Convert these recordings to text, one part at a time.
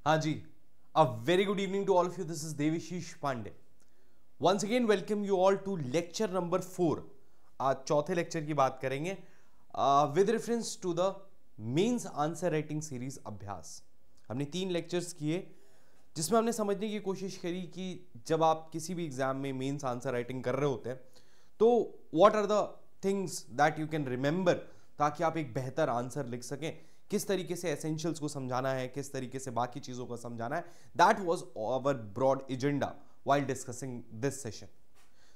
हाँ जी, a very good evening to all of you. This is Devashish Pandey. Once again welcome you all to lecture number 4. आज चौथे lecture की बात करेंगे with reference to the mains answer writing series Abhyas. हमने 3 lectures किए जिसमें हमने समझने की कोशिश करी कि जब आप किसी भी एग्जाम में मेंस आंसर राइटिंग कर रहे होते हैं तो what are the things that you can remember, ताकि आप एक बेहतर आंसर लिख सकें। किस तरीके से एसेंशियल्स को समझाना है, किस तरीके से बाकी चीजों को समझाना है। That was our broad agenda while discussing this session.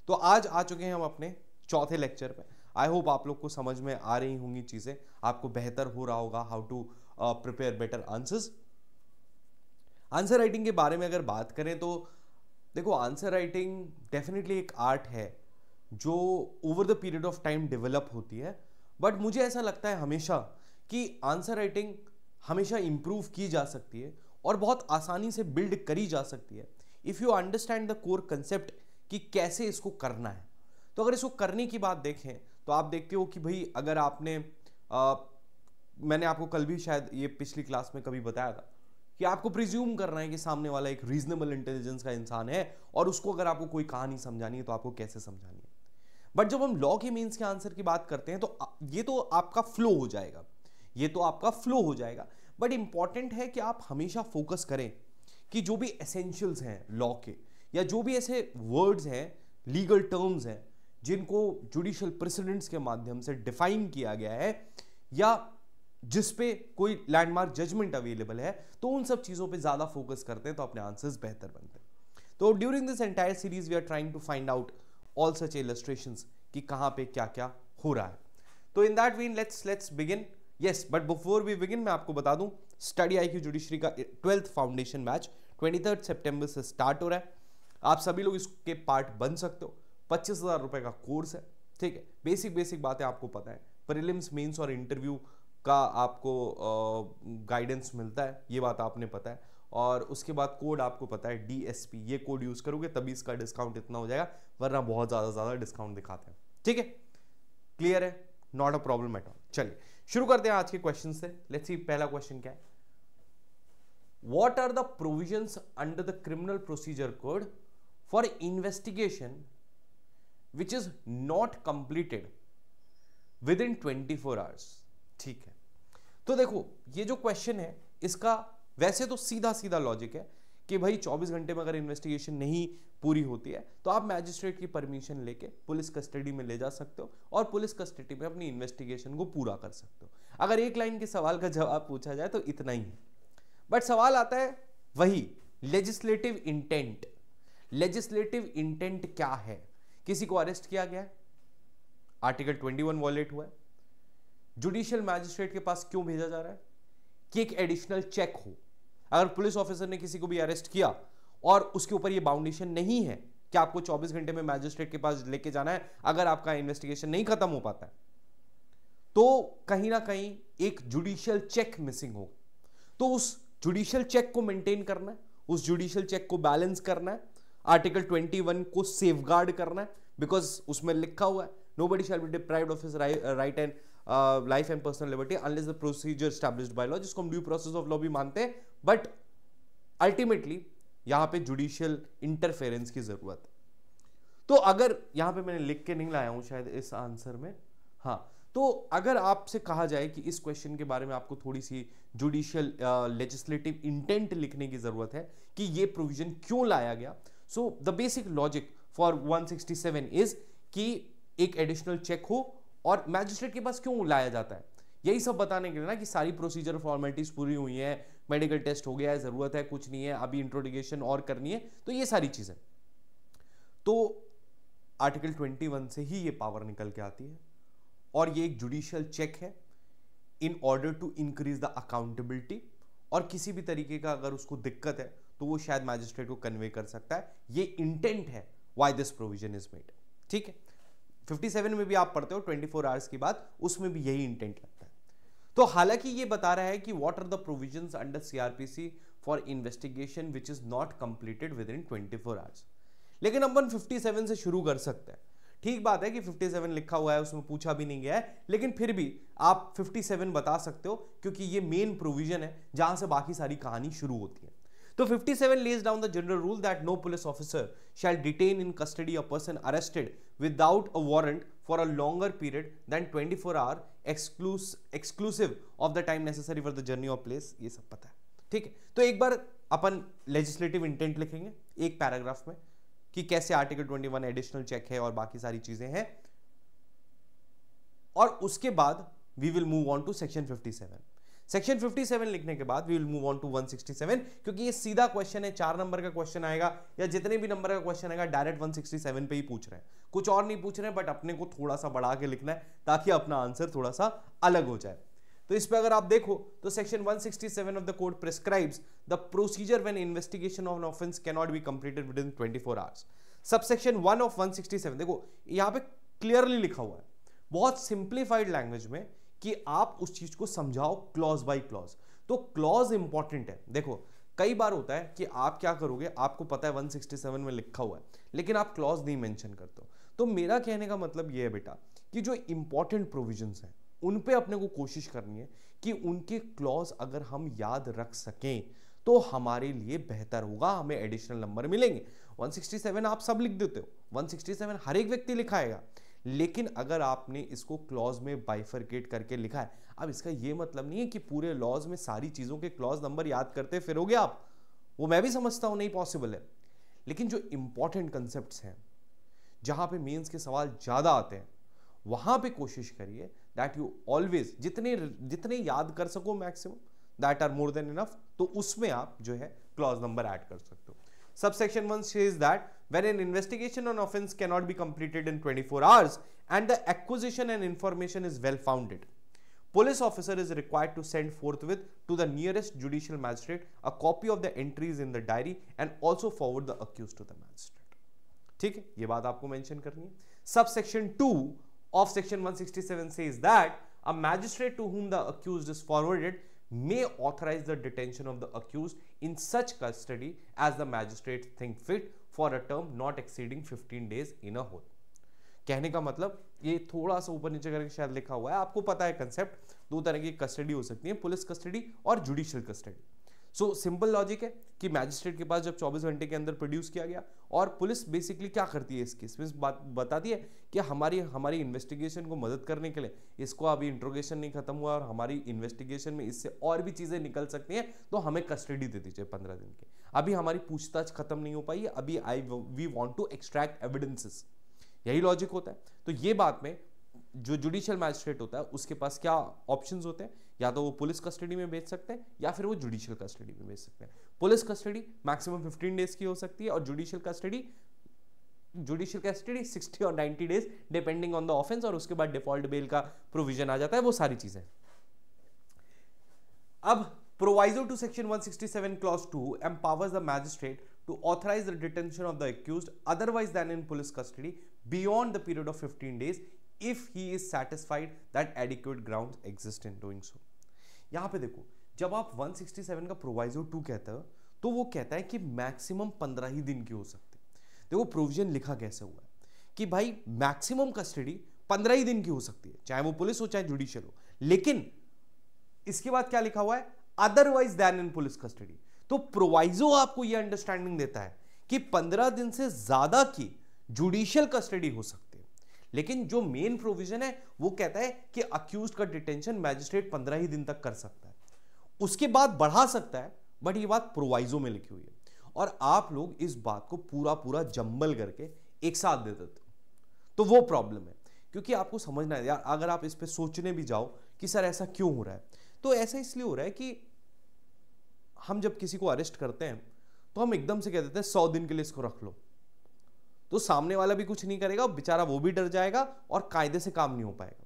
तो आज आ चुके हैं हम अपने चौथे लेक्चर पे। आई होप आप लोग को समझ में आ रही होंगी चीजें, आपको बेहतर हो रहा होगा how to prepare better answers. Answer writing के बारे में अगर बात करें तो देखो, आंसर राइटिंग डेफिनेटली एक आर्ट है जो over the period of time develop होती है। बट मुझे ऐसा लगता है हमेशा कि आंसर राइटिंग हमेशा इंप्रूव की जा सकती है और बहुत आसानी से बिल्ड करी जा सकती है if you understand the core concept कि कैसे इसको करना है। तो अगर इसको करने की बात देखें तो आप देखते हो कि भाई अगर आपने मैंने आपको कल भी शायद ये पिछली क्लास में कभी बताया था कि आपको प्रिज्यूम करना है कि सामने वाला एक रीजनेबल इंटेलिजेंस का इंसान है और उसको अगर आपको कोई कहानी समझानी है तो आपको कैसे समझानी है। बट जब हम लॉ के मीन्स के आंसर की बात करते हैं तो ये तो आपका फ्लो हो जाएगा, ये तो आपका फ्लो हो जाएगा। बट इंपॉर्टेंट है कि आप हमेशा फोकस करें कि जो भी एसेंशियल्स हैं लॉ के, या जो भी ऐसे वर्ड्स हैं, लीगल टर्म्स हैं जिनको जुडिशियल प्रेसिडेंट्स के माध्यम से डिफाइन किया गया है या जिस पे कोई लैंडमार्क जजमेंट अवेलेबल है, तो उन सब चीजों पे ज्यादा फोकस करते हैं तो अपने आंसर्स बेहतर बनते हैं। तो during this entire series we are trying to find out all such illustrations कि कहां पे क्या क्या हो रहा है। तो in that vein let's begin. Yes, but before we begin मैं आपको बता दूं, स्टडी IQ जुडिशरी का 12th फाउंडेशन बैच 23 सितंबर से स्टार्ट हो रहा है। आप सभी लोग इसके पार्ट बन सकते हो। 25,000 रुपए का कोर्स है, ठीक है। बेसिक बातें आपको पता है, प्रीलिम्स, मेंस और इंटरव्यू का आपको गाइडेंस मिलता है, ये बात आपने पता है। और उसके बाद कोड आपको पता है DSP, ये कोड यूज करोगे तभी इसका डिस्काउंट इतना हो जाएगा, वरना बहुत ज्यादा डिस्काउंट दिखाते हैं, ठीक है। क्लियर है? Not a problem at all. चलिए शुरू करते हैं आज के क्वेश्चन से। लेट्स सी पहला क्वेश्चन क्या है। What are the provisions under the criminal procedure code for investigation which is not completed within 24 hours. ठीक है, तो देखो ये जो क्वेश्चन है इसका वैसे तो सीधा लॉजिक है कि भाई 24 घंटे में अगर इन्वेस्टिगेशन नहीं पूरी होती है तो आप मैजिस्ट्रेट की परमिशन लेके पुलिस कस्टडी में ले जा सकते हो और पुलिस कस्टडी में अपनी इन्वेस्टिगेशन को पूरा कर सकते हो। अगर एक लाइन के सवाल का जवाब पूछा जाए तो इतना ही है। बट सवाल आता है वही लेजिस्लेटिव इंटेंट। लेजिस्लेटिव इंटेंट क्या है? किसी को अरेस्ट किया गया है, आर्टिकल 21 वॉयलेट हुआ है, जुडिशियल मैजिस्ट्रेट के पास क्यों भेजा जा रहा है? कि एक एडिशनल चेक हो। अगर पुलिस ऑफिसर ने किसी को भी अरेस्ट किया और उसके ऊपर ये बाउंडेशन नहीं है कि आपको 24 घंटे में मैजिस्ट्रेट के पास लेके जाना है, अगर आपका इन्वेस्टिगेशन नहीं खत्म हो पाता है तो कहीं ना कहीं एक जुडिशियल चेक मिसिंग हो। तो उस जुडिशियल चेक को मेंटेन करना है, उस जुडिशियल चेक को बैलेंस करना है, आर्टिकल 21 को सेफगार्ड करना है। बिकॉज उसमें लिखा हुआ है nobody shall be deprived of his right and life and personal liberty unless the procedure established by law, जिसको हम ड्यू प्रोसेस ऑफ लॉ भी मानते हैं। बट अल्टीमेटली यहां पे जुडिशियल इंटरफेरेंस की जरूरत है। तो अगर यहां पे मैंने लिख के नहीं लाया हूं शायद इस आंसर में, हाँ, तो अगर आपसे कहा जाए कि इस क्वेश्चन के बारे में आपको थोड़ी सी जुडिशियल लेजिस्लेटिव इंटेंट लिखने की जरूरत है कि ये प्रोविजन क्यों लाया गया, so the basic logic for 167 is कि एक एडिशनल चेक हो और मैजिस्ट्रेट के पास क्यों लाया जाता है, यही सब बताने के लिए ना कि सारी प्रोसीजर फॉर्मेलिटीज पूरी हुई है, मेडिकल टेस्ट हो गया है, जरूरत है कुछ नहीं है, अभी इंट्रोडिगेशन और करनी है, तो ये सारी चीजें। तो आर्टिकल 21 से ही ये पावर निकल के आती है और ये एक जुडिशियल चेक है in order to increase the accountability. और किसी भी तरीके का अगर उसको दिक्कत है तो वो शायद मैजिस्ट्रेट को कन्वे कर सकता है। ये इंटेंट है why this provision is made, ठीक है। 57 में भी आप पढ़ते हो 24 आवर्स की बात, उसमें भी यही इंटेंट लगता है। तो हालांकि ये बता रहा है कि what are the provisions under CRPC for investigation which is not completed within 24 hours, लेकिन अपन 57 से शुरू कर सकते हैं। ठीक बात है कि 57 लिखा हुआ है, उसमें पूछा भी नहीं गया है, लेकिन फिर भी आप 57 बता सकते हो क्योंकि ये मेन प्रोविजन है जहां से बाकी सारी कहानी शुरू होती है। तो 57 lays down the general rule that no police officer shall detain in custody a person arrested without a warrant for a longer period than 24 hours exclusive of the time necessary for the journey or place। ये सब पता है, ठीक है। तो एक बार अपन legislative intent लिखेंगे एक पैराग्राफ में कि कैसे आर्टिकल 21 एडिशनल चेक है और बाकी सारी चीजें हैं, और उसके बाद we will move on to section 57। Section 57 लिखने के बाद we will move on to 167, क्योंकि ये सीधा क्वेश्चन है, 4 नंबर का क्वेश्चन आएगा या जितने भी नंबर का क्वेश्चन आएगा डायरेक्ट 167 पे ही पूछ रहे हैं, कुछ और नहीं पूछ रहे हैं, बट अपने को थोड़ा सा बढ़ा के लिखना है ताकि अपना आंसर थोड़ा सा अलग हो जाए। तो इस पे अगर आप देखो तो section 167 of the code prescribes the procedure when investigation of an offence can not be completed within 24 hours. Subsection 1 of 167, देखो यहां पे क्लियरली लिखा हुआ है बहुत सिंप्लीफाइड लैंग्वेज में कि आप उस चीज को समझाओ क्लॉज बाय क्लॉज। तो क्लॉज इंपॉर्टेंट है। देखो कई बार होता है कि आप क्या करोगे, आपको पता है 167 में लिखा हुआ है लेकिन आप क्लॉज नहीं मेंशन करते हो। तो मेरा कहने का मतलब यह है बेटा कि जो इंपॉर्टेंट प्रोविजंस हैं उन पे अपने को कोशिश करनी है कि उनके क्लॉज अगर हम याद रख सकें तो हमारे लिए बेहतर होगा, हमें एडिशनल नंबर मिलेंगे। 167 आप सब लिख देते हो, 167 हर एक व्यक्ति लिखाएगा, लेकिन अगर आपने इसको क्लॉज में बाइफरकेट करके लिखा है, अब इसका यह मतलब नहीं है कि पूरे लॉज में सारी चीजों के क्लॉज नंबर याद करते फिरोगे आप, वो मैं भी समझता हूं नहीं पॉसिबल है, लेकिन जो इंपॉर्टेंट कंसेप्ट्स हैं जहां पे मेंस के सवाल ज्यादा आते हैं वहां पे कोशिश करिए दैट यू ऑलवेज जितने याद कर सको maximum, that are more than enough, तो उसमें आप जो है क्लॉज नंबर ऐड कर सकते हो। Subsection 1 says that when an investigation on offense cannot be completed in 24 hours and the acquisition and information is well founded, police officer is required to send forthwith to the nearest judicial magistrate a copy of the entries in the diary and also forward the accused to the magistrate। ठीक है, ये बात आपको mention करनी है। Subsection 2 of section 167 says that a magistrate to whom the accused is forwarded may authorize the detention of the accused in such custody as the magistrate think fit for a term not exceeding 15 days in a whole। कहने का मतलब ये थोड़ा सा ऊपर नीचे करके शायद लिखा हुआ है, आपको पता है कंसेप्ट, दो तरह की कस्टडी हो सकती है, पुलिस कस्टडी और judicial custody. So simple logic है कि मैजिस्ट्रेट के पास जब 24 घंटे के अंदर प्रोड्यूस किया गया, और पुलिस बेसिकली क्या करती है इस केस में, बात बताती है कि हमारी इन्वेस्टिगेशन को मदद करने के लिए, इसको अभी इंट्रोगेशन नहीं खत्म हुआ और हमारी इन्वेस्टिगेशन में इससे और भी चीजें निकल सकती हैं, तो हमें कस्टडी दे दीजिए 15 दिन की, अभी हमारी पूछताछ खत्म नहीं हो पाई है, अभी we want to extract evidences. यही लॉजिक होता है। तो ये बात में जो जुडिशियल मैजिस्ट्रेट होता है उसके पास क्या ऑप्शंस होते हैं, या तो वो पुलिस कस्टडी में भेज सकते हैं या फिर वो जुडिशियल कस्टडी में भेज सकते हैं। पुलिस कस्टडी मैक्सिमम 15 डेज की हो सकती है और जुडिशियल कस्टडी 60 और 90 days depending on the offence, और उसके बाद डिफॉल्ट बेल का प्रोविजन आ जाता है, वो सारी चीजें। अब proviso to section 167 clause 2 empowers the magistrate to authorize the detention of the accused otherwise than in police custody beyond the period of 15 days if he is satisfied that adequate grounds exist in doing so। यहां पे देखो, जब आप 167 का proviso 2 कहते हो तो वो कहता है कि मैक्सिमम 15 ही दिन की हो सकती है। देखो प्रोविजन लिखा कैसे हुआ है कि भाई मैक्सिमम कस्टडी 15 ही दिन की हो सकती है, चाहे वो पुलिस हो चाहे जुडिशियल हो, लेकिन इसके बाद क्या लिखा हुआ है, otherwise then in police custody. तो प्रोवाइजो आपको यह अंडरस्टैंडिंग देता है कि 15 दिन से ज्यादा की जुडिशियल कस्टडी हो सकती है, लेकिन जो मेन प्रोविजन है वो कहता है कि अक्यूज्ड का डिटेंशन मैजिस्ट्रेट 15 ही दिन तक कर सकता है, उसके बाद बढ़ा सकता है, बट ये बात प्रोवाइजो में लिखी हुई है। और आप लोग इस बात को पूरा जंबल करके एक साथ दे देते हो, तो वो प्रॉब्लम है। क्योंकि आपको समझना है यार, अगर आप इस पे सोचने भी जाओ कि सर ऐसा क्यों हो रहा है, तो ऐसा इसलिए हो रहा है कि हम जब किसी को अरेस्ट करते हैं तो हम एकदम से कह देते हैं 100 दिन के लिए इसको रख लो, तो सामने वाला भी कुछ नहीं करेगा, बेचारा वो भी डर जाएगा और कायदे से काम नहीं हो पाएगा।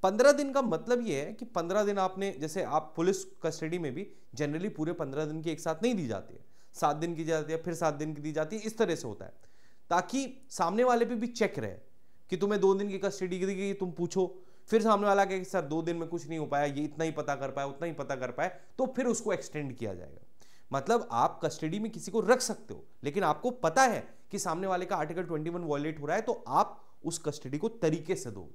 15 दिन का मतलब ये है कि 15 दिन आपने, जैसे आप पुलिस कस्टडी में भी जनरली पूरे 15 दिन की एक साथ नहीं दी जाती है, 7 दिन की जाती है, फिर 7 दिन की दी जाती है, इस तरह से होता है, ताकि सामने वाले पे भी चेक रहे कि तुम्हें 2 दिन की कस्टडी दी गई, तुम पूछो, फिर सामने वाला कहे कि सर 2 दिन में कुछ नहीं हो पाया, ये इतना ही पता कर पाया, उतना ही पता कर पाया, तो फिर उसको एक्सटेंड किया जाएगा। मतलब आप कस्टडी में किसी को रख सकते हो, लेकिन आपको पता है कि सामने वाले का आर्टिकल 21 वॉयलेट हो रहा है, तो आप उस कस्टडी को तरीके से दो।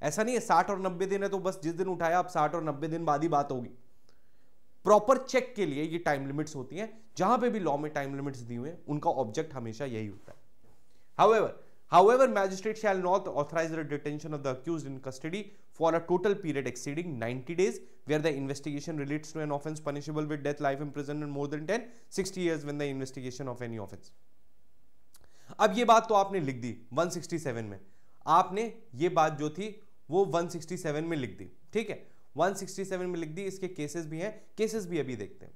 ऐसा नहीं है 60 और 90 दिन है तो बस जिस दिन उठाया आप 60 और 90 दिन बाद ही बात होगी। प्रॉपर चेक के लिए ये टाइम लिमिट्स होती हैं। जहां पे भी लॉ में टाइम लिमिट्स दी हुई हैं उनका ऑब्जेक्ट हमेशा यही होता है। However, magistrate shall not authorize the detention of the accused in custody for a total period exceeding 90 days where the investigation relates to an offence punishable with death, life imprisonment more than 10, 60 years when the investigation of any offence। अब ये बात तो आपने लिख दी 167 में, आपने ये बात जो थी वो 167 में लिख दी, ठीक है, 167 में लिख दी। इसके केसेस भी हैं, केसेस भी अभी देखते हैं।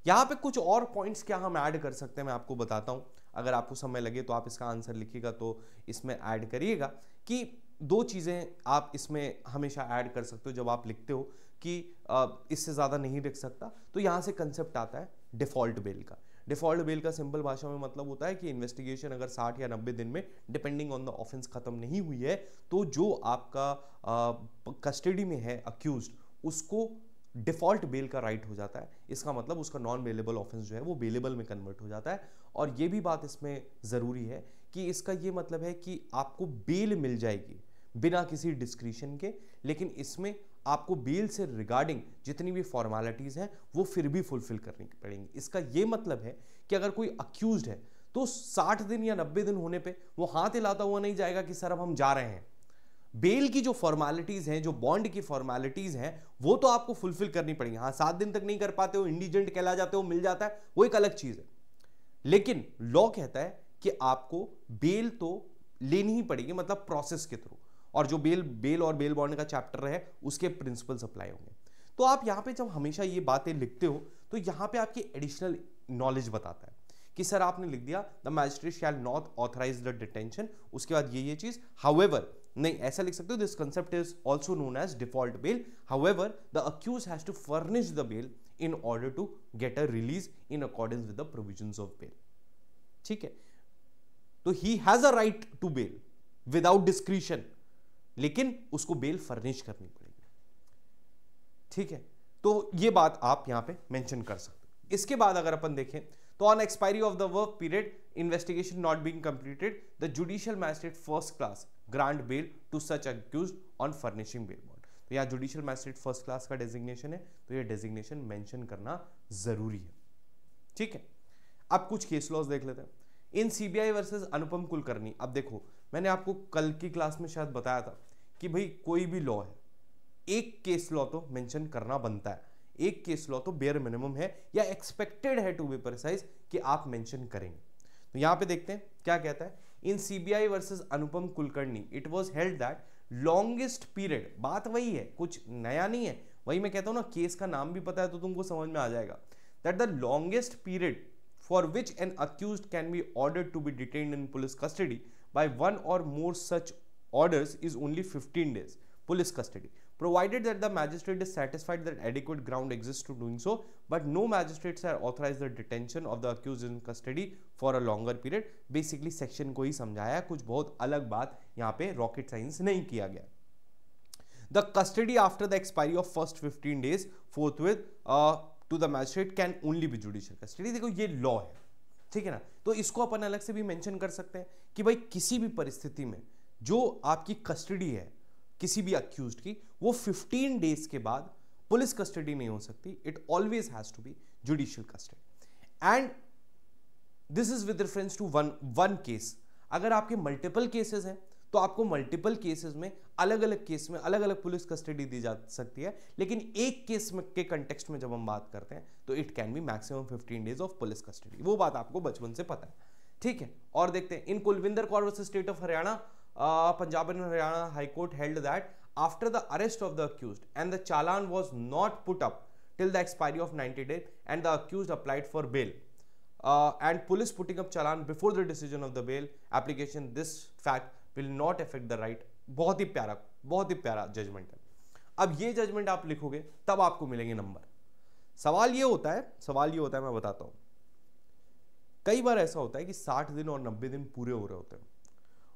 यहां पे कुछ और पॉइंट्स क्या हम ऐड कर सकते हैं मैं आपको बताता हूं। अगर आपको समय लगे तो आप इसका आंसर लिखिएगा तो इसमें ऐड करिएगा कि दो चीजें आप इसमें हमेशा ऐड कर सकते हो जब आप लिखते हो कि इससे ज्यादा नहीं लिख सकता। तो यहां से कंसेप्ट आता है डिफॉल्ट बेल का। डिफॉल्ट बेल का सिंपल भाषा में मतलब होता है कि इन्वेस्टिगेशन अगर 60 या 90 दिन में डिपेंडिंग ऑन द ऑफेंस खत्म नहीं हुई है तो जो आपका कस्टडी में है अक्यूज्ड उसको डिफॉल्ट बेल का राइट हो जाता है। इसका मतलब उसका नॉन बेलेबल ऑफेंस जो है वो बेलेबल में कन्वर्ट हो जाता है। और ये भी बात इसमें ज़रूरी है कि इसका ये मतलब है कि आपको बेल मिल जाएगी बिना किसी डिस्क्रिशन के, लेकिन इसमें आपको बेल से रिगार्डिंग जितनी भी फॉर्मेलिटीज़ हैं वो फिर भी फुलफिल करनी पड़ेंगी। इसका ये मतलब है कि अगर कोई अक्यूज्ड है तो 60 दिन या 90 दिन होने पे वो हाथ हिलाता हुआ नहीं जाएगा कि सर अब हम जा रहे हैं। बेल की जो फॉर्मेलिटीज हैं, जो बॉन्ड की फॉर्मेलिटीज हैं, वो तो आपको फुलफिल करनी पड़ेगी। हाँ, 7 दिन तक नहीं कर पाते हो, इंडिजेंट कहला जाते हो, मिल जाता है, वो एक अलग चीज है। लेकिन लॉ कहता है कि आपको बेल तो लेनी ही पड़ेगी, मतलब प्रोसेस के थ्रू। और जो बेल और बेल बॉन्ड का चैप्टर है उसके प्रिंसिपल्स अप्लाई होंगे। तो आप यहां पे जब हमेशा ये बातें लिखते हो तो यहां पे आपकी एडिशनल नॉलेज बताता है कि सर आपने लिख दिया the magistrate shall not authorise the detention, उसके बाद ये चीज। हाउएवर नहीं, ऐसा लिख सकते हो, this concept is also known as default bail. However the accused has to furnish the bail in order to get a release in accordance with the provisions of bail. ठीक है, तो he has a right to bail without discretion, लेकिन उसको bell furnish करनी पड़ेगी। ठीक है, तो ये बात आप यहां पे मेंशन कर सकते हो। इसके बाद अगर अपन देखें तो on expiry of the work period, investigation not being completed, the judicial magistrate first class grant bail to such accused on furnishing bail bond. तो यहाँ जुडिशियल मैजिस्ट्रेट फर्स्ट क्लास का डेजिग्नेशन है, तो ये डेजिग्नेशन मेंशन करना जरूरी है। ठीक है, अब कुछ केस लॉज देख लेते हैं। इन सीबीआई वर्सेस अनुपम कुलकर्णी, अब देखो मैंने आपको कल की क्लास में शायद बताया था कि भाई कोई भी लॉ है, एक केस लॉ तो मेंशन करना बनता है, एक केस लॉ तो बेयर मिनिमम है या एक्सपेक्टेड है टू बी प्रिसाइज कि आप मेंशन करेंगे। तो यहां पे देखते हैं क्या कहता है। In CBI versus Anupam Kulkarni it was held that longest period, बात वही है, कुछ नया नहीं है, वही मैं कहता हूं ना, केस का नाम भी पता है तो तुमको समझ में आ जाएगा। That the longest period for which an accused can be ordered to be detained in police custody by one or more such orders is only 15 days police custody, provided that the magistrate is satisfied that adequate ground exists to doing so, but no magistrates are authorized the detention of the accused in custody for a longer period। basically section को ही समझाया, कुछ बहुत अलग बात यहाँ पे rocket science नहीं किया गया। the custody after the expiry of first 15 days forthwith to the magistrate can only be judicial custody। देखो ये law है, ठीक है ना, तो इसको अपन अलग से भी मेंशन कर सकते हैं कि भाई किसी भी परिस्थिति में जो आपकी कस्टडी है किसी भी अक्यूज्ड की, वो 15 डेज के बाद पुलिस कस्टडी नहीं हो सकती, it always has to be judicial custody. And this is with reference to one case. अगर आपके मल्टीपल केसेस हैं तो आपको मल्टीपल केसेस में अलग अलग केस में अलग अलग पुलिस कस्टडी दी जा सकती है, लेकिन एक केस में के कंटेक्स्ट में जब हम बात करते हैं तो it can be maximum 15 days of police custody. वो बात आपको बचपन से पता है, ठीक है। और देखते हैं in Kulvinder Kaur versus state of Haryana, Punjab and Haryana High Court held that after the arrest of the accused and the challan was not put up till the expiry of 90 days and the accused applied for bail and police putting up challan before the decision of the bail application, this fact will not affect the right। बहुत ही प्यारा judgement है। अब ये judgement आप लिखोगे तब आपको मिलेंगे नंबर। सवाल ये होता है मैं बताता हूं, कई बार ऐसा होता है कि 60 दिन और 90 दिन पूरे हो रहे होते हैं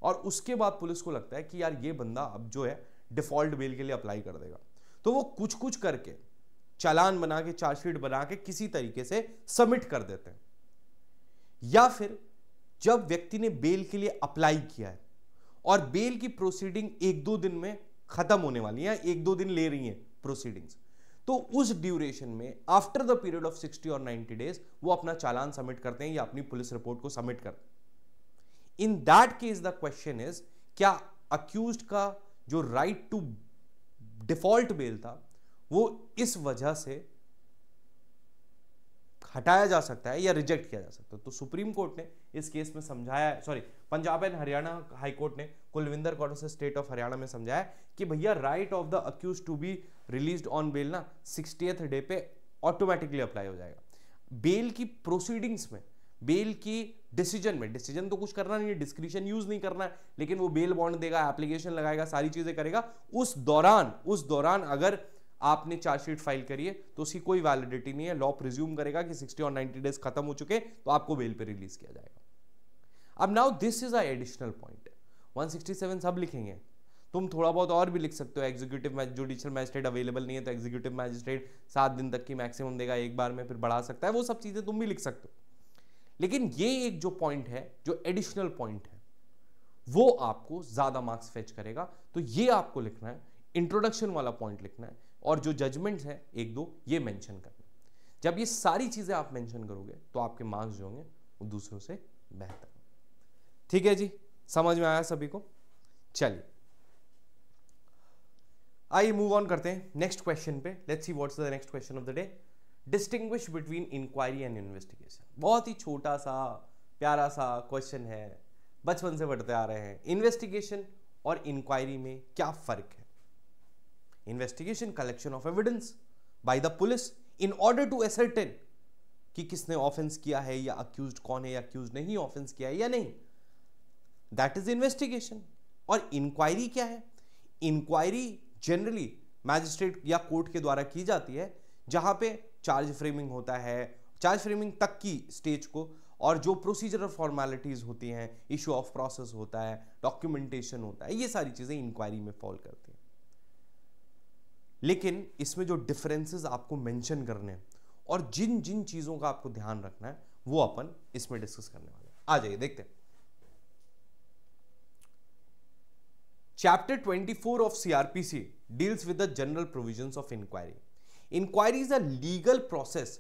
और उसके बाद पुलिस को लगता है कि यार ये बंदा अब जो है डिफॉल्ट बेल के लिए अप्लाई कर देगा, तो वो कुछ करके चालान बना के, चार्जशीट बना के किसी तरीके से सबमिट कर देते हैं। या फिर जब व्यक्ति ने बेल के लिए अप्लाई किया है और बेल की प्रोसीडिंग 1-2 दिन में खत्म होने वाली है, 1-2 दिन ले रही है प्रोसीडिंग्स, तो उस ड्यूरेशन में आफ्टर द पीरियड ऑफ 60 और 90 डेज वो अपना चालान सबमिट करते हैं या अपनी पुलिस रिपोर्ट को सबमिट करते हैं। In that case the question is, क्या अक्यूज्ड का जो राइट टू डिफॉल्ट बेल था वो इस वजह से हटाया जा सकता है या रिजेक्ट किया जा सकता है? तो सुप्रीम कोर्ट ने इस केस में समझाया है, sorry Punjab and Haryana high court ने कुलविंदर कौर से स्टेट ऑफ हरियाणा में समझाया कि भैया right of the accused to be released on bail ना 60th डे पे ऑटोमेटिकली अप्लाई हो जाएगा। बेल की प्रोसीडिंग्स में, बेल की डिसीजन तो कुछ करना नहीं है, डिस्क्रिशन यूज नहीं करना है, लेकिन वो बेल बॉन्ड देगा, एप्लीकेशन लगाएगा, सारी चीजें करेगा। उस दौरान अगर आपने चार्जशीट फाइल करी है तो उसकी कोई वैलिडिटी नहीं है। लॉ प्रिज्यूम करेगा कि 60 और 90 डेज खत्म हो चुके तो आपको बेल पे रिलीज किया जाएगा। अब now this is a additional point, 167 सब लिखेंगे, तुम थोड़ा बहुत और भी लिख सकते हो। एग्जीक्यूटिव जुडिशियल मैजिस्ट्रेट अवेलेबल नहीं है तो एग्जीक्यूटिव मैजिस्ट्रेट 7 दिन तक की मैक्सिमम देगा, एक बार में फिर बढ़ा सकता है, वो सब चीजें तुम भी लिख सकते हो। लेकिन ये एक जो पॉइंट है, जो एडिशनल पॉइंट है, वो आपको ज्यादा मार्क्स फेच करेगा। तो ये आपको लिखना है, इंट्रोडक्शन वाला पॉइंट लिखना है, और जो जजमेंट्स हैं 1-2 ये मेंशन करना। जब ये सारी चीजें आप मेंशन करोगे तो आपके मार्क्स जो होंगे वो दूसरों से बेहतर। ठीक है जी, समझ में आया सभी को? चलिए आइए मूव ऑन करते हैं नेक्स्ट क्वेश्चन पे। Let's see what's the next question of the day. Distinguish between inquiry and investigation. बहुत ही छोटा सा प्यारा सा क्वेश्चन है, बचपन से पढ़ते आ रहे हैं। इन्वेस्टिगेशन और इंक्वायरी में क्या फर्क है? Investigation collection of evidence by the police in order to ascertain कि किसने ऑफेंस किया है या अक्यूज्ड कौन है या अक्यूज्ड नहीं ऑफेंस किया है या नहीं, दैट इज इन्वेस्टिगेशन। और इंक्वायरी क्या है? इंक्वायरी जनरली मैजिस्ट्रेट या कोर्ट के द्वारा की जाती है, जहां पे चार्ज फ्रेमिंग होता है, चार्ज फ्रेमिंग तक की स्टेज को, और जो प्रोसीजरल फॉर्मेलिटीज होती हैं, इशू ऑफ प्रोसेस होता है, डॉक्यूमेंटेशन होता है, ये सारी चीजें इंक्वायरी में फॉल करती हैं। लेकिन इसमें जो डिफरेंसेस आपको मेंशन करने हैं और जिन जिन चीजों का आपको ध्यान रखना है वो अपन इसमें डिस्कस करने वाले हैं। आ जाइए देखते हैं। Chapter 24 of CrPC deals with the general provisions of inquiry. Inquiry is a legal process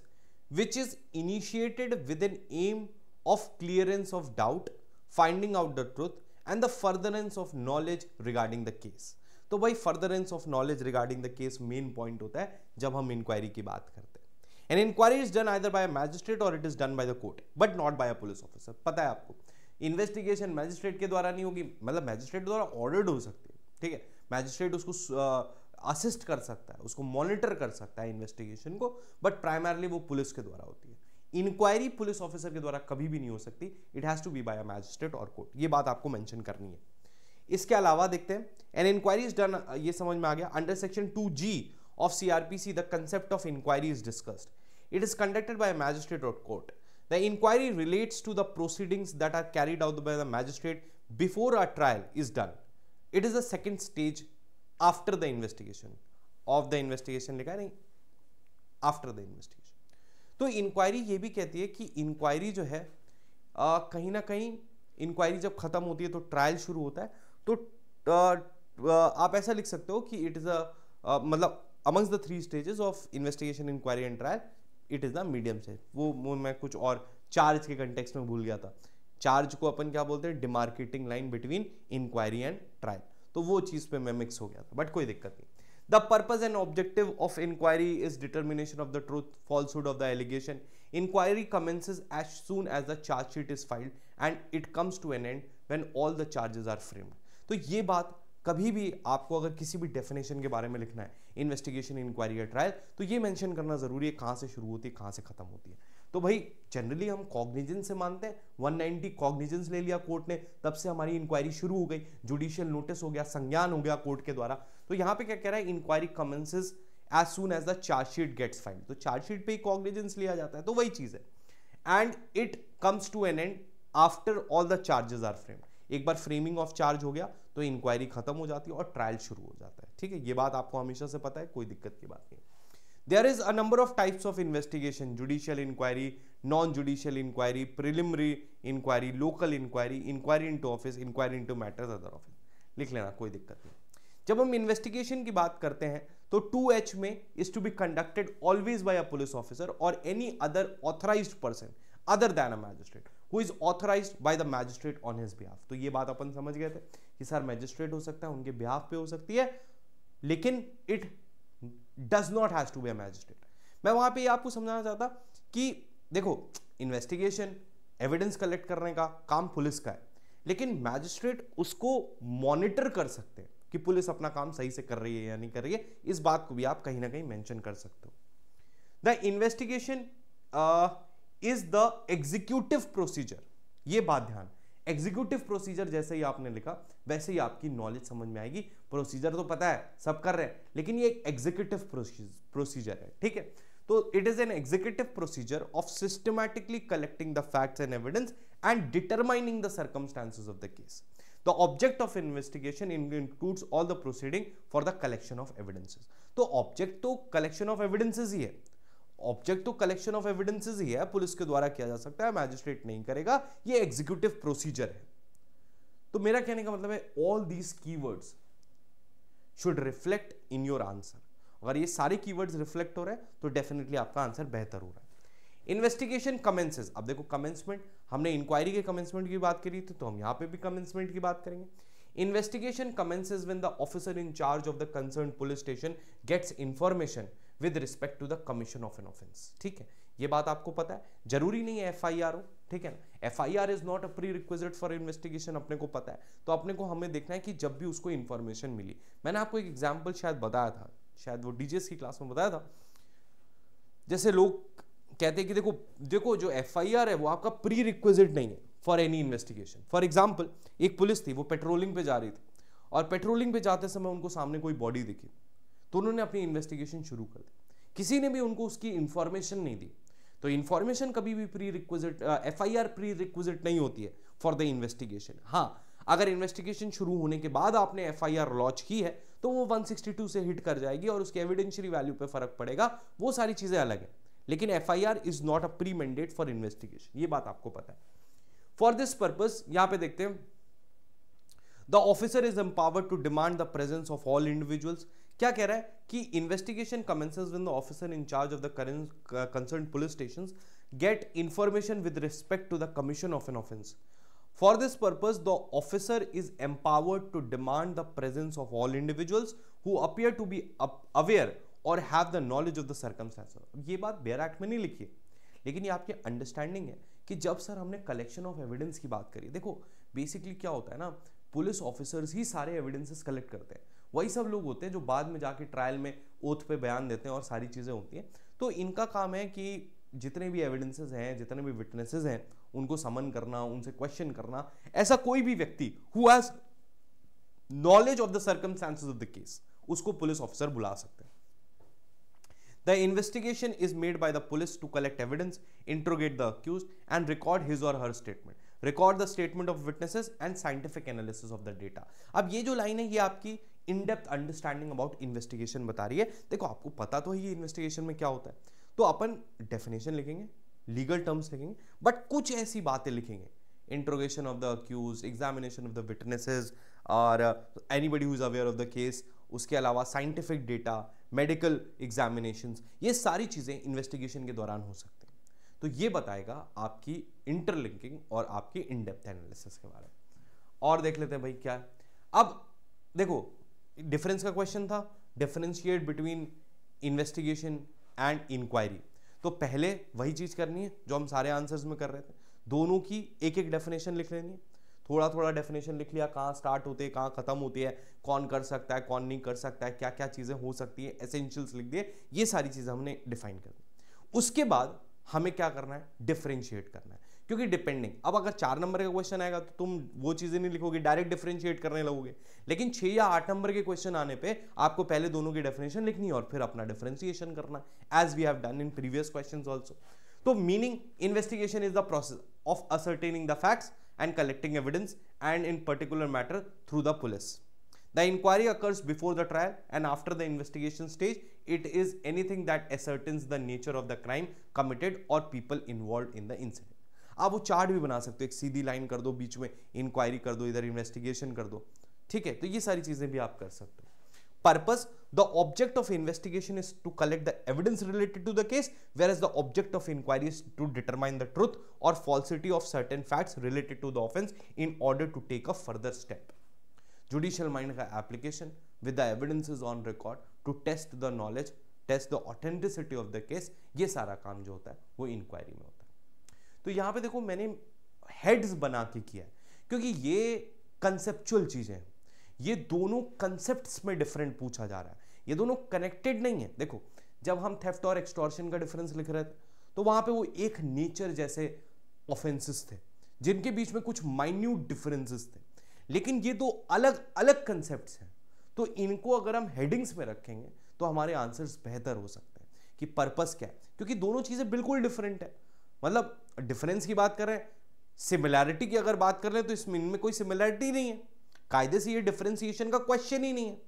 which is initiated with an aim of clearance of doubt, finding out the truth and the furtherance of knowledge regarding the case। तो भाई furtherance of knowledge regarding the case main point होता है जब हम inquiry की बात करते हैं। An inquiry is done either by a magistrate or it is done by the court, but not by a police officer। पता है आपको, इन्वेस्टिगेशन मैजिस्ट्रेट के द्वारा नहीं होगी, मतलब मैजिस्ट्रेट द्वारा ऑर्डर्ड हो सकती है, ठीक है, मैजिस्ट्रेट उसको असिस्ट कर सकता है, उसको मॉनिटर कर सकता है इन्वेस्टिगेशन को, बट प्राइमरली वो पुलिस के द्वारा होती है। इंक्वायरी पुलिस ऑफिसर के द्वारा कभी भी नहीं हो सकती, it has to be by a magistrate और कोर्ट। ये बात आपको मेंशन करनी है। इसके अलावा देखते हैं, एन इंक्वायरी इज डन, ये समझ में आ गया। Under section 2G of CrPC the concept of inquiry is discussed. It is conducted by magistrate और court. The inquiry relates to the proceedings that are carried out by the magistrate before a trial is done. It is the second stage after the investigation. Of the investigation लिखा है, नहीं, after the investigation. तो inquiry ये भी कहती है कि inquiry जो है कहीं ना कहीं इंक्वायरी जब खत्म होती है तो ट्रायल शुरू होता है। तो आप ऐसा लिख सकते हो कि इट इज अ मतलब amongst the 3 stages of investigation, inquiry and trial, it is the medium stage. वो मैं कुछ और चार्ज के कंटेक्स्ट में भूल गया था। चार्ज को अपन क्या बोलते हैं? Demarcating line between inquiry and trial. तो वो चीज पे मैं मिक्स हो गया था, बट कोई दिक्कत नहीं। The purpose and objective of inquiry is determination of the truth, falsehood of the allegation. Inquiry commences as soon as the charge sheet is filed and it comes to an end when all the charges are framed. तो ये बात कभी भी आपको अगर किसी भी definition के बारे में लिखना है, इन्वेस्टिगेशन, इंक्वायरी या ट्रायल, तो ये मेंशन करना जरूरी है कहाँ से शुरू होती है, कहाँ से खत्म होती है। तो भाई जनरली हम कॉग्निजेंस से मानते हैं, 190 कॉग्निजेंस ले लिया कोर्ट ने, तब से हमारी इंक्वायरी शुरू हो गई, जुडिशियल नोटिस हो गया, संज्ञान हो गया कोर्ट के द्वारा। तो यहाँ पे क्या कह रहा है? Inquiry commences as soon as the chargesheet gets filed. तो चार्जशीट पे ही कॉग्निजेंस लिया जाता है, तो वही चीज है। And it comes to an end after all the charges are framed. एक बार फ्रेमिंग ऑफ चार्ज हो गया तो इंक्वायरी खत्म हो जाती है और ट्रायल शुरू हो जाता है, ठीक है। ये बात आपको हमेशा से पता है, कोई दिक्कत की बात नहीं। There is a number of types of investigation: judicial inquiry, non-judicial inquiry, preliminary inquiry, local inquiry, inquiry into office, inquiry into matters other office। लिख लेना, कोई दिक्कत नहीं। जब हम इन्वेस्टिगेशन की बात करते हैं तो 2H में is to be conducted always by a police officer और any other authorised person other than a magistrate who is authorised by the magistrate on his behalf. तो ये बात अपन समझ गए थे कि सर मैजिस्ट्रेट हो सकता है, उनके बिहाफ पे हो सकती है, लेकिन it does not has to be a magistrate. मैं वहां पे आपको समझाना चाहता कि देखो इन्वेस्टिगेशन एविडेंस कलेक्ट करने का काम पुलिस का है, लेकिन मैजिस्ट्रेट उसको मॉनिटर कर सकते हैं कि पुलिस अपना काम सही से कर रही है या नहीं कर रही है। इस बात को भी आप कहीं ना कहीं मेंशन कर सकते हो। The investigation is the executive procedure. ये बात ध्यान, एग्जीक्यूटिव प्रोसीजर जैसे ही आपने लिखा वैसे ही आपकी नॉलेज समझ में आएगी। प्रोसीजर तो पता है, सब कर रहे हैं, लेकिन ये एक एग्जीक्यूटिव प्रोसीजर है, ठीक है। तो it is an executive procedure of systematically collecting the facts and evidence and determining the circumstances of the case. The object of investigation includes all the proceeding for the collection of evidences। तो object तो collection of evidences ही है, object तो collection of evidences ही है, police के द्वारा किया जा सकता है, मैजिस्ट्रेट नहीं करेगा, ये एग्जीक्यूटिव प्रोसीजर है। तो मेरा कहने का मतलब है all these keywords should reflect in your answer. अगर ये सारे कीवर्ड्स रिफ्लेक्ट हो रहे हैं तो डेफिनेटली आपका आंसर बेहतर हो रहा है। इन्वेस्टिगेशन कमेंसेस, अब देखो कमेंसमेंट, हमने इंक्वायरी के कमेंसमेंट की बात करी थी, तो हम यहां पे भी कमेंसमेंट की बात करेंगे। Investigation commences when the officer in charge of the concerned police station gets information with respect to the commission of an offence. ठीक है, ये बात आपको पता है, जरूरी नहीं है FIR हो, ठीक है ना। FIR is not a pre requisite for investigation, अपने को पता है। तो अपने को हमें देखना है कि जब भी उसको इंफॉर्मेशन मिली, मैंने आपको एक एग्जाम्पल शायद बताया था, शायद वो DJs की क्लास में बताया था। जैसे लोग कहते हैं कि देखो देखो जो FIR है वो आपका प्री रिक्विजिट नहीं है for any investigation. For example, एक पुलिस थी, वो पेट्रोलिंग पे जा रही थी और पेट्रोलिंग पे जाते समय उनको सामने कोई बॉडी दिखी, तो उन्होंने अपनी इन्वेस्टिगेशन शुरू कर दी। किसी ने भी उनको उसकी इंफॉर्मेशन नहीं दी। तो इंफॉर्मेशन कभी भी pre requisite, FIR pre requisite नहीं होती है फॉर द इन्वेस्टिगेशन। हाँ, अगर इन्वेस्टिगेशन शुरू होने के बाद आपने FIR लॉन्च की है तो वो 162 से हिट कर जाएगी और उसके एविडेंशियरी वैल्यू पे फर्क पड़ेगा, वो सारी चीजें अलग है। लेकिन FIR is not a pre mandate for investigation, ये बात आपको पता है। फॉर दिस पर्पस यहां पे देखते हैं, the officer is empowered to demand the presence of all individuals. क्या कह रहा है कि investigation commences when the officer in charge of the concerned police stations get information with respect to the commission of an offence. For this purpose, the officer is empowered to demand the presence of all individuals who appear to be aware or have the knowledge of the circumstances। ये बात bare act में नहीं लिखी है, लेकिन ये आपकी understanding है कि जब सर हमने कलेक्शन ऑफ एविडेंस की बात करी, देखो बेसिकली क्या होता है ना, पुलिस ऑफिसर्स ही सारे एविडेंसेस कलेक्ट करते हैं। वही सब लोग होते हैं जो बाद में जाके ट्रायल में ओथ पे बयान देते हैं और सारी चीज़ें होती हैं। तो इनका काम है कि जितने भी एविडेंसेस हैं, जितने भी विटनेसेस हैं, उनको समन करना, उनसे क्वेश्चन करना। ऐसा कोई भी व्यक्ति who has knowledge of the circumstances of the case, उसको पुलिस ऑफिसर बुला सकते हैं। The investigation is made by the police to collect evidence, interrogate the accused, and record his or her statement. Record the statement of witnesses and scientific analysis of the data. अब ये जो line है ये आपकी in depth understanding about investigation बता रही है। देखो आपको पता तो है ये इन्वेस्टिगेशन में क्या होता है, तो अपन डेफिनेशन लिखेंगे, लीगल टर्म्स लिखेंगे, बट कुछ ऐसी बातें लिखेंगे, interrogation of the accused, examination of the witnesses और anybody who is aware of the case, उसके अलावा साइंटिफिक डेटा, मेडिकल एग्जामिनेशंस, ये सारी चीजें इन्वेस्टिगेशन के दौरान हो सकती हैं। तो ये बताएगा आपकी इंटरलिंकिंग और आपकी इन डेप्थ एनालिसिस के बारे में। और देख लेते हैं भाई क्या है। अब देखो डिफरेंस का क्वेश्चन था, differentiate between investigation and inquiry. तो पहले वही चीज करनी है जो हम सारे आंसर्स में कर रहे थे, दोनों की एक एक डेफिनेशन लिख लेनी है। थोड़ा थोड़ा डेफिनेशन लिख लिया, कहाँ स्टार्ट होते हैं, कहाँ खत्म होती है, कौन कर सकता है, कौन नहीं कर सकता है, क्या क्या चीजें हो सकती है, एसेंशियल्स लिख दिए, ये सारी चीजें हमने डिफाइन कर दी। उसके बाद हमें क्या करना है, डिफरेंशिएट करना है, क्योंकि डिपेंडिंग, अब अगर 4 नंबर का क्वेश्चन आएगा तो तुम वो चीजें नहीं लिखोगे, डायरेक्ट डिफरेंशिएट करने लगोगे। लेकिन 6 या 8 नंबर के क्वेश्चन आने पे आपको पहले दोनों की डेफिनेशन लिखनी है और फिर अपना डिफरेंशिएशन करना, as we have done in previous questions also. तो meaning, investigation is the process of ascertaining the facts and collecting evidence, and in particular matter through the police. The inquiry occurs before the trial and after the investigation stage. It is anything that ascertains the nature of the crime committed or people involved in the incident. आप वो chart भी बना सकते हो, एक सीधी line कर दो, बीच में इंक्वायरी कर दो, इधर इन्वेस्टिगेशन कर दो, ठीक है। तो ये सारी चीजें भी आप कर सकते हो। Purpose: the object of investigation is to collect the evidence related to the case, whereas the object of inquiry is to determine the truth or falsity of certain facts related to the offense in order to take a further step. Judicial mind का application with the evidences on record to test the knowledge, test the authenticity of the case, ये सारा काम जो होता है वो inquiry में होता है। तो यहाँ पे देखो मैंने हेड्स बना के किया है क्योंकि ये कंसेप्चुअल चीजें हैं, ये दोनों कंसेप्ट्स में डिफरेंट पूछा जा रहा है, ये दोनों कनेक्टेड नहीं है। देखो जब हम थेफ्ट और एक्सटॉर्शन का डिफरेंस लिख रहे थे तो वहां पे वो एक नेचर जैसे ऑफेंसेस थे जिनके बीच में कुछ माइन्यूट डिफरेंसेस थे, लेकिन ये दो अलग अलग कंसेप्ट्स हैं। तो इनको अगर हम हेडिंग्स में रखेंगे तो हमारे आंसर्स बेहतर हो सकते हैं कि पर्पस क्या है, क्योंकि दोनों चीजें बिल्कुल डिफरेंट है। मतलब डिफरेंस की बात कर रहे हैं, सिमिलैरिटी की अगर बात कर रहे हैं तो इसमें इनमें कोई सिमिलैरिटी नहीं है, कायदे से ये डिफरेंशिएशन का क्वेश्चन ही नहीं है,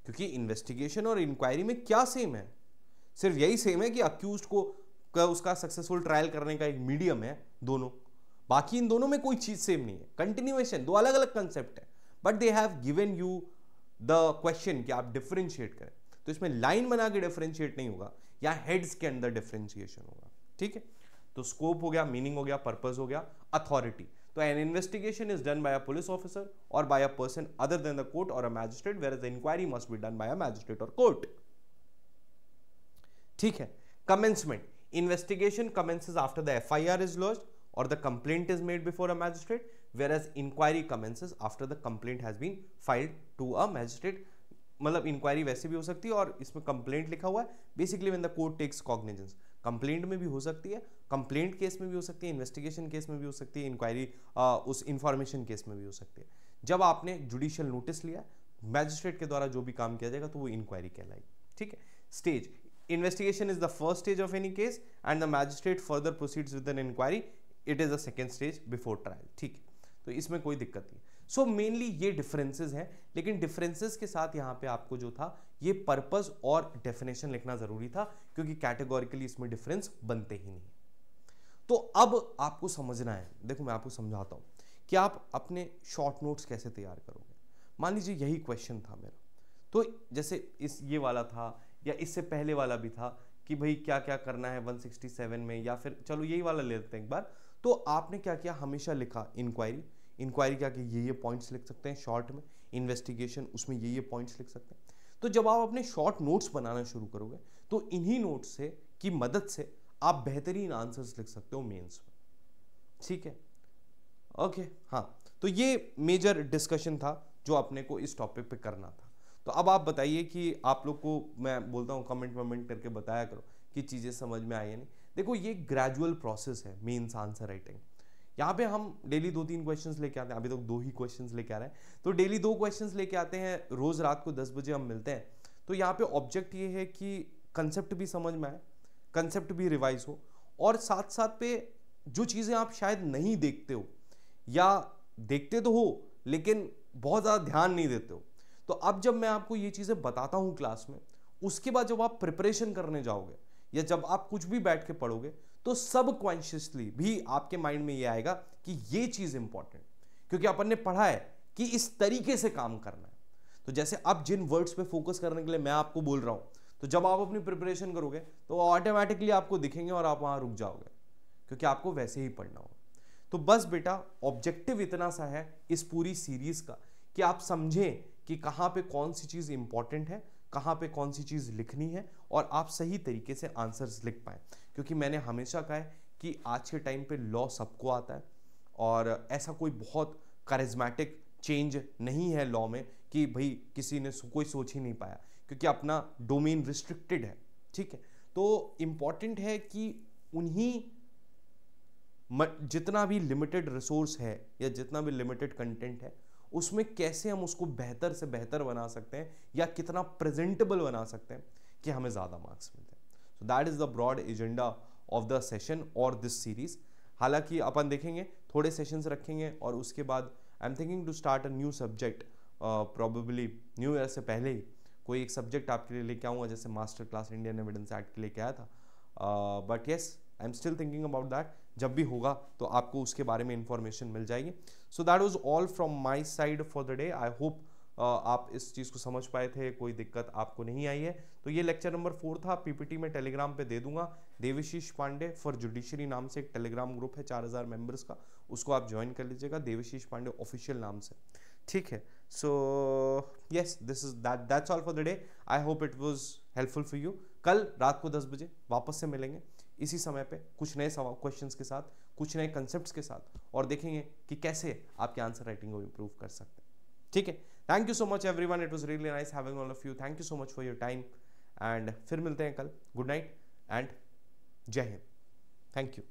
क्योंकि इन्वेस्टिगेशन और इंक्वायरी में क्या सेम है, सिर्फ यही सेम है कि अक्यूज्ड को उसका सक्सेसफुल ट्रायल करने का एक मीडियम है दोनों, बाकी इन दोनों में कोई चीज सेम नहीं है, कंटिन्यूएशन, दो अलग अलग कंसेप्ट है, but they have given you the question कि आप डिफरेंशिएट करें। तो इसमें लाइन बना के डिफरेंशिएट नहीं होगा, या हेड्स के अंदर डिफरेंशिएशन होगा। ठीक है, तो स्कोप हो गया, मीनिंग हो गया, पर्पस हो गया, अथॉरिटी। तो an investigation is done by a police officer और by a person other than the court और a magistrate, where the inquiry must be done by a magistrate और कोर्ट। ठीक है, commencement, investigation commences after the FIR is lodged or the complaint is made before a magistrate, whereas inquiry commences after the complaint has been filed to a magistrate। मतलब inquiry वैसे भी हो सकती है और इसमें कंप्लेंट लिखा हुआ है, basically when the court takes cognizance. Complaint में भी हो सकती है, कंप्लेंट केस में भी हो सकती है, इन्वेस्टिगेशन केस में भी हो सकती है, इंक्वायरी उस इंफॉर्मेशन केस में भी हो सकती है। जब आपने जुडिशियल नोटिस लिया, मैजिस्ट्रेट के द्वारा जो भी काम किया जाएगा तो वो इंक्वायरी कहलाएगी। ठीक है, stage, investigation is the first stage of any case and the magistrate further proceeds with an inquiry, it is the second stage before trial. ठीक है, तो इसमें कोई दिक्कत नहीं। सो मेनली ये डिफरेंसेस हैं, लेकिन डिफरेंसेस के साथ यहाँ पे आपको जो था ये पर्पस और डेफिनेशन लिखना जरूरी था, क्योंकि कैटेगोरिकली इसमें डिफरेंस बनते ही नहीं। तो अब आपको समझना है, देखो मैं आपको समझाता हूँ कि आप अपने शॉर्ट नोट्स कैसे तैयार करोगे। मान लीजिए यही क्वेश्चन था मेरा, तो जैसे इस ये वाला था या इससे पहले वाला भी था कि भाई क्या क्या करना है 167 में, या फिर चलो यही वाला ले लेते हैं एक बार। तो आपने क्या किया, हमेशा लिखा इंक्वायरी, इंक्वायरी क्या कि ये पॉइंट्स लिख सकते हैं शॉर्ट में, इन्वेस्टिगेशन उसमें ये पॉइंट्स लिख सकते हैं। तो जब आप अपने शॉर्ट नोट्स बनाना शुरू करोगे तो इन्हीं नोट्स से की मदद से आप बेहतरीन आंसर्स लिख सकते हो मेंस में। ठीक है, ओके, हाँ, तो ये मेजर डिस्कशन था जो अपने को इस टॉपिक पे करना था। तो अब आप बताइए कि आप लोग को, मैं बोलता हूँ कमेंट करके बताया करो कि चीज़ें समझ में आई है नहीं। देखो ये ग्रेजुअल प्रोसेस है मेंस आंसर राइटिंग। यहाँ पे हम डेली 2-3 क्वेश्चंस लेके आते हैं, अभी तक 2 ही क्वेश्चंस लेके आ रहे हैं, तो डेली 2 क्वेश्चंस लेके आते हैं, रोज रात को 10 बजे हम मिलते हैं। तो यहाँ पे ऑब्जेक्ट ये है कि कंसेप्ट भी समझ में आए, कंसेप्ट भी रिवाइज हो, और साथ साथ पे जो चीज़ें आप शायद नहीं देखते हो या देखते तो हो लेकिन बहुत ज़्यादा ध्यान नहीं देते हो, तो अब जब मैं आपको ये चीज़ें बताता हूँ क्लास में, उसके बाद जब आप प्रिपरेशन करने जाओगे या जब आप कुछ भी बैठ के पढ़ोगे तो सब कॉन्शियसली भी आपके माइंड में ये आएगा कि ये चीज़ इंपॉर्टेंट, क्योंकि अपन ने पढ़ा है कि इस तरीके से काम करना है। तो जैसे अब जिन वर्ड्स पे फोकस करने के लिए मैं आपको बोल रहा हूँ, तो जब आप अपनी प्रिपरेशन करोगे तो ऑटोमेटिकली आपको दिखेंगे और आप वहाँ रुक जाओगे, क्योंकि आपको वैसे ही पढ़ना होगा। तो बस बेटा ऑब्जेक्टिव इतना सा है इस पूरी सीरीज का कि आप समझें कि कहाँ पे कौन सी चीज़ इंपॉर्टेंट है, कहाँ पे कौन सी चीज़ लिखनी है, और आप सही तरीके से आंसर्स लिख पाएँ। क्योंकि मैंने हमेशा कहा है कि आज के टाइम पे लॉ सबको आता है, और ऐसा कोई बहुत करिज्मेटिक चेंज नहीं है लॉ में कि भाई किसी ने कोई सोच ही नहीं पाया, क्योंकि अपना डोमेन रिस्ट्रिक्टेड है। ठीक है, तो इम्पॉर्टेंट है कि उन्हीं जितना भी लिमिटेड रिसोर्स है या जितना भी लिमिटेड कंटेंट है उसमें कैसे हम उसको बेहतर से बेहतर बना सकते हैं या कितना प्रेजेंटेबल बना सकते हैं कि हमें ज़्यादा मार्क्स मिलते हैं। So that is the broad agenda of the session और दिस सीरीज। हालांकि अपन देखेंगे थोड़े सेशंस रखेंगे और उसके बाद I am thinking to start a new subject, probably new year से पहले ही कोई एक सब्जेक्ट आपके लिए लेके आऊँगा, जैसे master class Indian evidence act के लेके आया था। But yes, I am still thinking about that. जब भी होगा तो आपको उसके बारे में इंफॉर्मेशन मिल जाएगी। So that was all from my side for the day. I hope आप इस चीज़ को समझ पाए थे, कोई दिक्कत आपको नहीं आई है। तो ये लेक्चर नंबर 4 था। पीपीटी में टेलीग्राम पे दे दूंगा। देवाशीष पांडे फॉर जुडिशरी नाम से एक टेलीग्राम ग्रुप है 4000 मेंबर्स का, उसको आप ज्वाइन कर लीजिएगा, देवाशीष पांडे ऑफिशियल नाम से, ठीक है। So yes, this is that's all for the day. I hope it was helpful for you. कल रात को 10 बजे वापस से मिलेंगे इसी समय पे, कुछ नए सवाल क्वेश्चंस के साथ, कुछ नए कंसेप्ट्स के साथ, और देखेंगे कि कैसे आपके आंसर राइटिंग को इंप्रूव कर सकते हैं, ठीक है। Thank you so much everyone, it was really nice having all of you. Thank you so much for your time and फिर मिलते हैं कल। गुड नाइट एंड जय हिंद। Thank you.